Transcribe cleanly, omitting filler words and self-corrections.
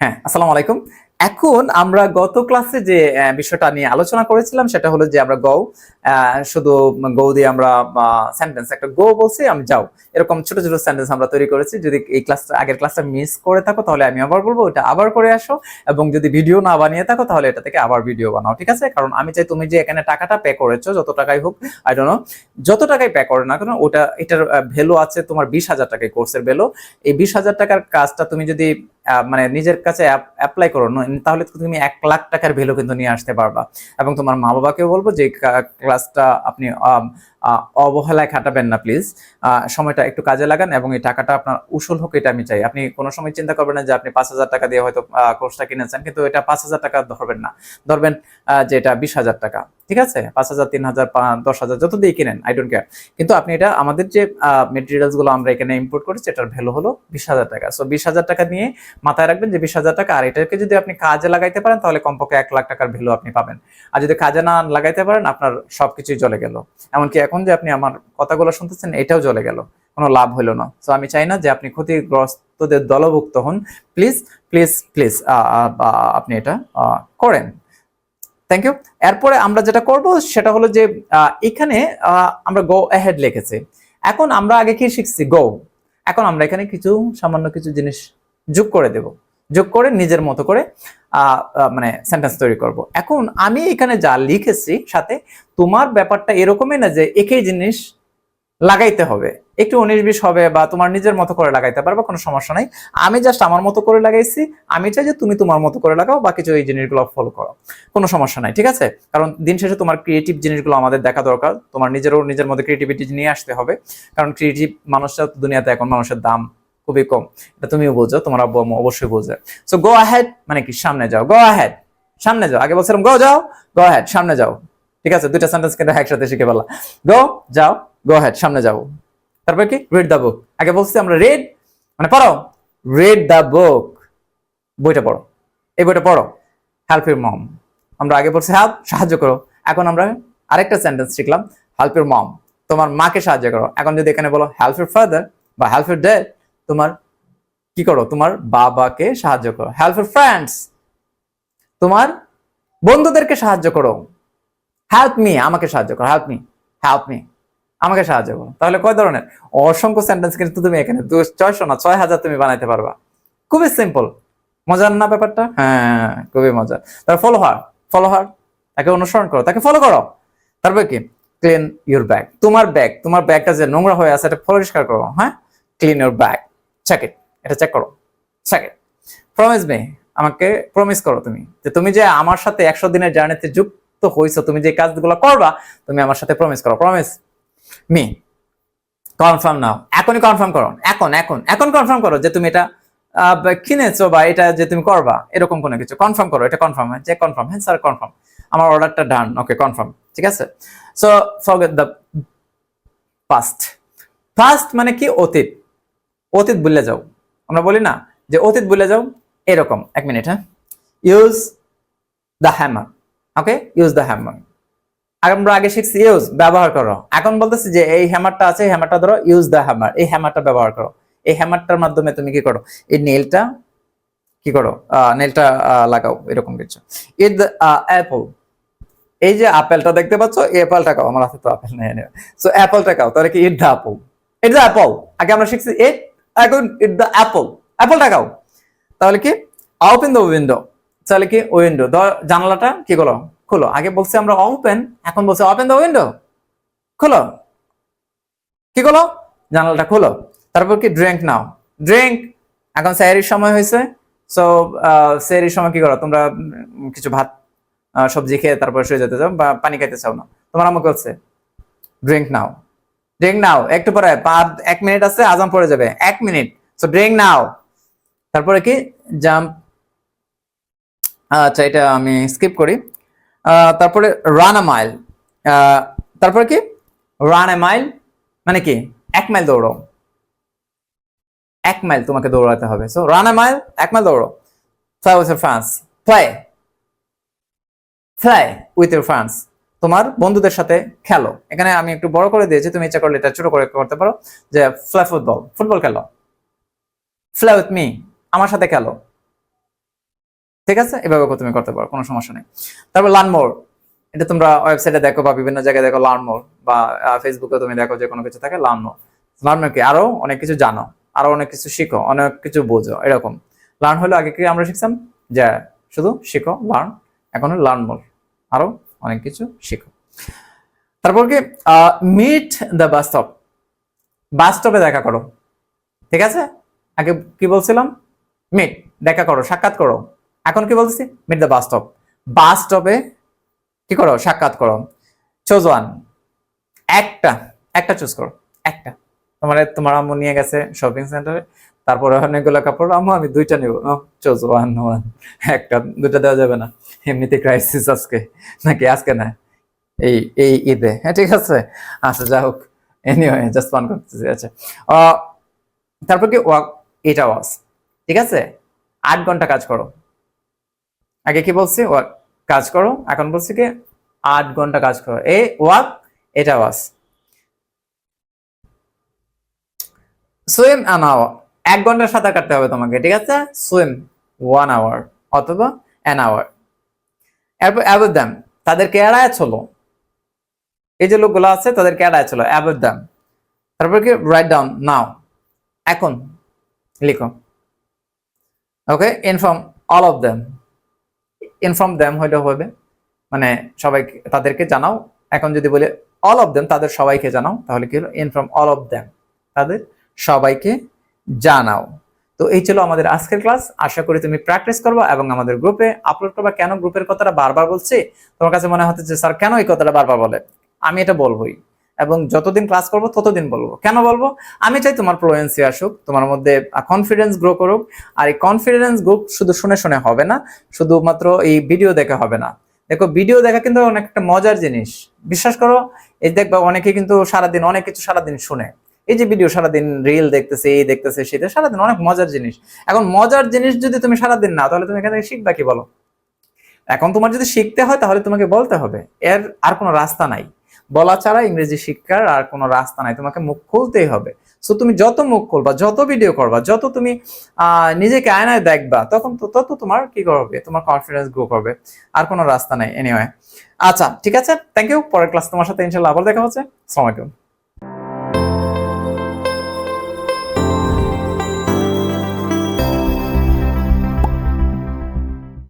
হ্যাঁ, আসসালামু আলাইকুম। এখন আমরা গত ক্লাসে যে বিষয়টা নিয়ে আলোচনা করেছিলাম সেটা হলো যে আমরা গও শুধু গো দিয়ে আমরা সেন্টেন্স একটা গো বলছি আমি যাও এরকম ছোট ছোট সেন্টেন্স আমরা তৈরি করেছি। যদি এই ক্লাসটা আগের ক্লাসটা মিস করে থাকো তাহলে আমি আবার বলবো ওটা আবার করে আসো, এবং যদি ভিডিও না বানিয়ে থাকো তাহলে এটা থেকে আবার ভিডিও বানাও, ঠিক আছে? কারণ আমি চাই তুমি যে এখানে টাকাটা পে করেছো, যত টাকাই হোক আই ডোন্ট নো, যত টাকাই পে করো না কেন ওটা এটার ভ্যালু আছে তোমার 20,000 টাকা কোর্সের ভ্যালু। এই 20,000 টাকার কাজটা তুমি যদি মানে নিজের কাছে অ্যাপ্লাই করো তাহলে তুমি 1,00,000 টাকার ভ্যালু কিন্তু নিয়ে আসতে পারবা। এবং তোমার মা বাবাকেও বলবো যে ক্লাসটা আপনি অবহেলায় খাটাবেন না প্লিজ, সময়টা একটু কাজে লাগান এবং এই টাকাটা আপনার উসুল হোক এটা আমি চাই। আপনি কোনো সময় চিন্তা করবেন না যে আপনি 5,000 টাকা দিয়ে হয়তো কোর্সটা কিনেছেন, কিন্তু এটা 5,000 টাকা ধরবেন না, ধরবেন যে এটা 20,000 টাকা, ঠিক আছে? 5,000, 3,000, 10,000 যত দিয়ে কিনেন আই ডোন্ট কেয়ার, কিন্তু আপনি এটা আমাদের যে মেটেরিয়ালস গুলো আমরা এখানে ইম্পোর্ট করেছি এটার ভ্যালু হলো 20,000 টাকা। সো 20,000 টাকা নিয়ে মাথায় রাখবেন যে 20,000 টাকা, আর এটাকে যদি আপনি কাজে লাগাইতে পারেন তাহলে কমপক্ষে 1,00,000 টাকার ভ্যালু আপনি পাবেন। আর যদি কাজে না লাগাইতে পারেন আপনার সবকিছুই চলে গেল, এমনকি এখন যে আপনি আমার কথাগুলো শুনতেছেন এটাও চলে গেল, কোনো লাভ হলো না। সো আমি চাই না যে আপনি ক্ষতিগ্রস্তদের দলভুক্ত হন, প্লিজ প্লিজ প্লিজ আপনি এটা করেন। Thank you. এরপরে আমরা যেটা করব সেটা হলো যে এখানে আমরা গো অ্যাহেড লিখেছি। এখন আমরা আগে কি শিখছি? গো। এখন আমরা এখানে কিছু সামান্য কিছু জিনিস যোগ করে দেব, যোগ করে নিজের মতো করে মানে সেন্টেন্স তৈরি করব। এখন আমি এখানে যা লিখেছি সাথে তোমার ব্যাপারটা এরকমই না যে একই জিনিস লাগাইতে হবে, একটু 19-20 হবে বা তোমার নিজের মতো করে লাগাইতে পারবে, কোনো সমস্যা নাই। আমি জাস্ট আমার মতো করে লাগাইছি, আমি চাই যে তুমি তোমার মতো করে লাগাও বা কিছু এই জিনিসগুলো ফলো করো, কোনো সমস্যা নাই, ঠিক আছে? কারণ দিন শেষে তোমার ক্রিয়েটিভ জিনিসগুলো আমাদের দেখা দরকার, তোমার নিজের মধ্যে ক্রিয়েটিভিটি নিয়ে আসতে হবে, কারণ ক্রিয়েটিভ মানুষটা দুনিয়াতে এখন মানুষের দাম খুবই কম, এটা তুমিও বোঝো, তোমার আব্বু আম্মু অবশ্যই বোঝে। সো গো অ্যাহেড মানে কি? সামনে যাও, গো অ্যাহেড, সামনে যাও। আগে বলছিলাম গো যাও, গো অ্যাহেড সামনে যাও, ঠিক আছে? দুইটা সেন্টেন্স কিন্তু একসাথে শিখে ফেললাম। গো যাও, গো অ্যাহেড সামনে যাও। তারপর কি? Read the book. আগে বলছি আমরা রিড মানে পড়ো, রিড দ্য বুক, বইটা পড়ো, এই বইটা পড়ো। হেল্প ইউর মম, আমরা আগে বলছি হেল্প সাহায্য করো, এখন আমরা আরেকটা সেন্টেন্স শিখলাম হেল্প ইউর মম, তোমার মাকে সাহায্য করো। এখন যদি এখানে বলো হেল্প ইউর ফাদার বা হেল্প ইউর ড্যাড, তোমার কি করো? তোমার বাবাকে সাহায্য করো। হেল্প ইউর ফ্রেন্ডস, তোমার বন্ধুদেরকে সাহায্য করো। হেল্প মি, আমাকে সাহায্য করো, হেল্প মি, হেল্প মি, আমাকে সাহায্য করো। তাহলে কয় ধরনের অসংখ্য সেন্টেন্স কিন্তু তুমি এখানে 600 না 6,000 তুমি বানাইতে পারবা। খুবই সিম্পল, মজার না ব্যাপারটা? হ্যাঁ, খুবই মজার। তারপর ফলো হার, ফলো হার, তাকে অনুসরণ করো, তাকে ফলো করো। তারপর কি? ক্লিন ইউর ব্যাগ, তোমার ব্যাগ, তোমার ব্যাগটা যে নোংরা হয়ে আছে এটা পরিষ্কার করো। হ্যাঁ, clean your bag, check it, এটা চেক করো, চেক ইট। প্রমিস মি, আমাকে প্রমিস করো তুমি যে তুমি যে আমার সাথে 100 দিনের জার্নিতে যুক্ত হইছো, তুমি যে কাজগুলো করবা তুমি আমার সাথে প্রমিস করো। প্রমিস মি, কনফার্ম নাও, এখনই কনফার্ম করো, এখন এখন এখন কনফার্ম করো যে তুমি এটা কিনেছো বা এটা যে তুমি করবা, এরকম কোনো কিছু কনফার্ম করো। এটা কনফার্ম, যে কনফার্ম, হ্যাঁ স্যার কনফার্ম, আমার অর্ডারটা ডান, ওকে কনফার্ম, ঠিক আছে? So forget the past. Past মানে কি? অতীত, অতীত ভুলে যাও। আমরা বলি না যে অতীত ভুলে যাও, এরকম। এক মিনিট, হ্যাঁ। Use the hammer, okay, use the hammer. আমরা আগে শিখছি ইউজ ব্যবহার করো, এখন বলতেছি যে এই হ্যামারটা আছে, হ্যামারটা ধরো, ইউজ দ্য হ্যামার, এই হ্যামারটা ব্যবহার করো। এই হ্যামারটার মাধ্যমে তুমি কি করো? এই নেলটা কি করো? নেলটা লাগাও, এরকম কিছু। ইট দ্য অ্যাপল, এই যে আপেলটা দেখতে পাচ্ছ, এই অ্যাপলটা খাও। আমার হাতে তো আপেল নেই, সো অ্যাপলটা খাও। তাহলে কি? Eat the apple, eat the apple. আগে আমরা শিখছি ইট, এখন ইট দ্য অ্যাপল, অ্যাপলটা খাও। তাহলে কি? ওপেন দ্য উইন্ডো, তাহলে কি? উইন্ডো, জানালাটা কি করো? খুলো। আগে বলছি আমরা ওপেন, এখন বলছি ওপেন দ্য উইন্ডো, খুলো, কি করো? জানালাটা খুলো। তারপর কি? ড্রিঙ্ক নাও, ড্রিঙ্ক। এখন সেহরির সময় হয়েছে, সো সেহরির সময় কি করো তোমরা? কিছু ভাত সবজি খেয়ে তারপর শুয়ে যেতে চাও বা পানি খাইতে চাও না, তোমার আমাকে হচ্ছে ড্রিঙ্ক নাও, ড্রিঙ্ক নাও। একটু পরে 1 মিনিট আছে, আজান পড়ে যাবে, 1 মিনিট, সো ড্রিঙ্ক নাও। তারপরে কি? জাম্প, আচ্ছা এটা আমি স্কিপ করি। তারপরে রান আ মাইল, তারপরে কি? রান এ মাইল মানে কি? 1 মাইল দৌড়ো, 1 মাইল তোমাকে দৌড়াতে হবে। So run a mile, 1 mile দৌড়ো। Fly with your friends, fly, fly with your friends, তোমার বন্ধুদের সাথে খেলো। এখানে আমি একটু বড় করে দিয়েছি, তুমি ইচ্ছা করলে এটা ছোট করে করতে পারো, যে ফ্লাই ফুটবল, ফুটবল খেলো। ফ্লাই উইথ মি, আমার সাথে খেলো। ঠিক আছে, এভাবে তুমি করতে পারো, কোনো সমস্যা নেই। তারপর লার্ন মোর, এটা তোমরা ওয়েবসাইটে দেখো বা বিভিন্ন জায়গায় দেখো লার্ন মোর, বা ফেসবুকে তুমি দেখো যে কোনো কিছু থাকে লার্ন মোর। লার্ন মোর কি, আরো অনেক কিছু জানো, আরো অনেক কিছু শিখো, অনেক কিছু বোঝো, এরকম। লার্ন হলো আগে কি আমরা শিখতাম যে শুধু শিখো লার্ন, এখন লার্ন মোর, আরো অনেক কিছু শিখো। তারপর কি মিট দ্য বাস স্টপ, বাস স্টপে দেখা করো। ঠিক আছে, আগে কি বলছিলাম, মিট দেখা করো, সাক্ষাৎ করো। এখন কি বলছি, মিট দ্য বাস স্টপ, বাস স্টপে কি করো, সাক্ষাৎ করো। চুজ ওয়ান, একটা একটা চুজ করো, একটা। তোমার আম্মু নিয়ে গেছে শপিং সেন্টারে, তারপরে অনেকগুলো কাপড়, আম্মু আমি দুইটা নিব, চুজ ওয়ান, একটা, দুইটা দেওয়া যাবে না, এমনিতে ক্রাইসিস আজকে, নাকি আজকে না এই এই ঈদে, হ্যাঁ ঠিক আছে। আচ্ছা যা হোক, এনিওয়ে জাস্ট ফান করতেছি। আচ্ছা তারপর কি ওয়ার্ক 8 আওয়ার্স, ঠিক আছে, 8 ঘন্টা কাজ করো। আগে কি বলছি, ওয়ার্ক কাজ করো, এখন বলছি কি 8 ঘন্টা কাজ করো, এই work 8 hours. Swim an hour, 1 ঘন্টা সাঁতার কাটতে হবে তোমাকে, ঠিক আছে। সুইম 1 আওয়ার অথবা অ্যান আওয়ার। এরপর অ্যাভয়েড দ্যাম, তাদেরকে এড়ায় চলো, এই যে লোকগুলো আছে তাদেরকে এড়ায় চলো, অ্যাভয়েড দ্যাম। তারপর কি রাইট ডাউন নাও, এখন লিখো। Okay, inform all of them, inform them হইলে হবে মানে সবাইকে, তাদেরকে জানাও। এখন যদি বলি অল অফ দেম, তাদের সবাইকে জানাও, তাহলে কি হলো, ইনফর্ম অল অফ দেম, তাদের সবাইকে জানাও। তো এই ছিল আমাদের আজকের ক্লাস, আশা করি তুমি প্র্যাকটিস করবা এবং আমাদের গ্রুপে আপলোড করবা। কেন গ্রুপের কথাটা বারবার বলছি, তোমার কাছে মনে হচ্ছে যে স্যার কেন এই কথাটা বারবার বলে, আমি এটা বলবোই, এবং যতদিন ক্লাস করবো ততদিন বলবো। কেন বলবো, আমি চাই তোমার ফ্লুয়েন্সি আসুক, তোমার মধ্যে কনফিডেন্স গ্রো করুক। আর এই কনফিডেন্স গ্রো শুধু শুনে শুনে হবে না, শুধুমাত্র এই ভিডিও দেখা হবে না। দেখো ভিডিও দেখা কিন্তু অনেক একটা মজার জিনিস, বিশ্বাস করো। এই দেখবা অনেকে কিন্তু সারাদিন অনেক কিছু সারাদিন শুনে, এই যে ভিডিও সারাদিন রিল দেখতেছে, এই দেখতেছে, সেটা সারাদিন অনেক মজার জিনিস। এখন মজার জিনিস যদি তুমি সারাদিন না, তাহলে তুমি এখান থেকে শিখবা কি বলো? এখন তোমার যদি শিখতে হয় তাহলে তোমাকে বলতে হবে, এর আর কোনো রাস্তা নাই। বলা ছাড়া ইংরেজি শিক্ষার আর কোনো রাস্তা নাই, তোমাকে মুখ খুলতেই হবে। সো তুমি যত মুখ খুলবা, যত ভিডিও করবা, যত তুমি নিজেকে আয়নায় দেখবা, তখন তো তত তোমার কি করবে, তোমার কনফিডেন্স গ্রো করবে। আর কোনো রাস্তা নাই। এনিওয়ে, আচ্ছা ঠিক আছে, থ্যাংক ইউ। পরের ক্লাস তোমার সাথে ইনশাআল্লাহ আবার দেখা হচ্ছে। আসসালামু আলাইকুম।